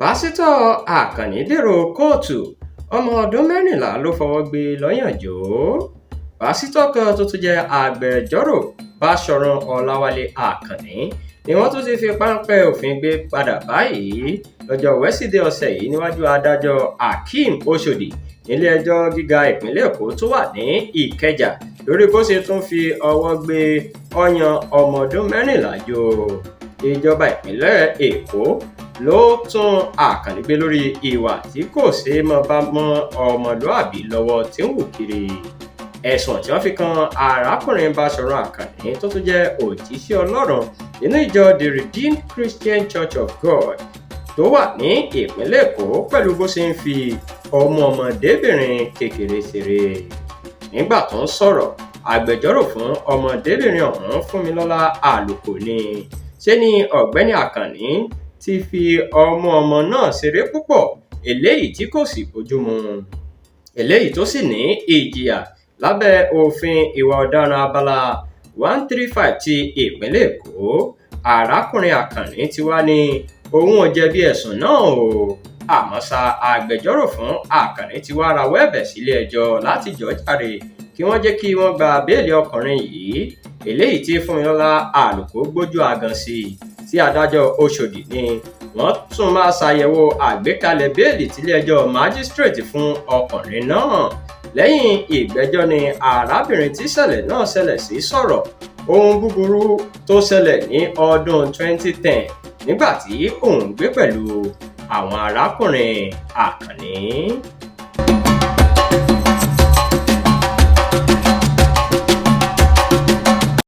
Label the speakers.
Speaker 1: Pasitọ Akanni Dero Kootu ọmọ ọdún Mẹrinla ló fọwọ́ gbé Lọyan jò. Pasitọ kan tó tún jẹ́ agbẹjọ́rò Basọ̀run Ọláwálé Akanni ni wọ́n tún ti fi páńpẹ́ òfin gbé padà báyìí lọ́jọ́ Wẹ́sídẹ̀ẹ́ ọ̀sẹ̀ yìí níwájú adájọ́ Hakeem Oshodi nílé ẹjọ́ gíga ìpínlẹ̀ Èkó tó wà ní Ìkẹjà lórí bó ṣe tún fi ọwọ́ gbé ọyàn ọmọ ọdún Mẹrinla jò. Ìjọba ìpínlẹ̀ Èkó ló tún Akanni gbé lórí ìwà tí kò ṣeé mọ́ bá mọ́ ọmọlúàbí lọ́wọ́ tí ń wù kiri. Ẹ̀sùn tí wọ́n fi kan arákùnrin Basọ̀run Akanni tó tún jẹ́ òjíṣẹ́ Ọlọ́run nínú ìjọ The Redeemed Christian Church of God tó wà ní ìpínlẹ̀ Èkó pẹ̀lú bó ṣe ń fi ọmọdébìnrin kékeré ṣeré. Nígbà tó ń sọ̀rọ̀, agbẹjọ́rò fún ọmọdébìnrin ọ̀hún Fúnmilọ́lá Àlùkò ni ṣe ni ọ̀gbẹ́ni Akanni ti fi ọmọ náà ṣeré púpọ̀, eléyìí tí kò sì bójúmu, eléyìí tó sì ní ìjìyà lábẹ́ òfin ìwà ọ̀daràn abala 135 ti ìpínlẹ̀ Èkó. Arákùnrin Akanni ti wá ní òun ò jẹ̀bi ẹ̀sùn náà o, àmọ́ ṣá agbẹjọ́rò fún Akanni ti wá rawọ́ ẹ̀bẹ̀ sílé ẹjọ́ láti jọ̀ọ́ jàre kí wọ́n jẹ́ kí wọ́n gba béèlì ọkùnrin yìí, eléyìí tí Fúnmilọ́lá Àlùkò gbójú agan sí i tí adájọ́ Oshodi ní wọ́n tún máa ṣàyẹ̀wò àgbékalẹ̀ béèlì tílé-ẹjọ́ májísírèètì fún ọkùnrin náà. Lẹ́yìn ìgbẹ́jọ́ ni arábìnrin tí ìṣẹ̀lẹ̀ náà ṣẹlẹ̀ sí sọ̀rọ̀ ohun búburú tó ṣẹlẹ̀ ní ọdún 2010 nígbà tí òun gbé pẹ̀lú àwọn arákùnrin Akanni.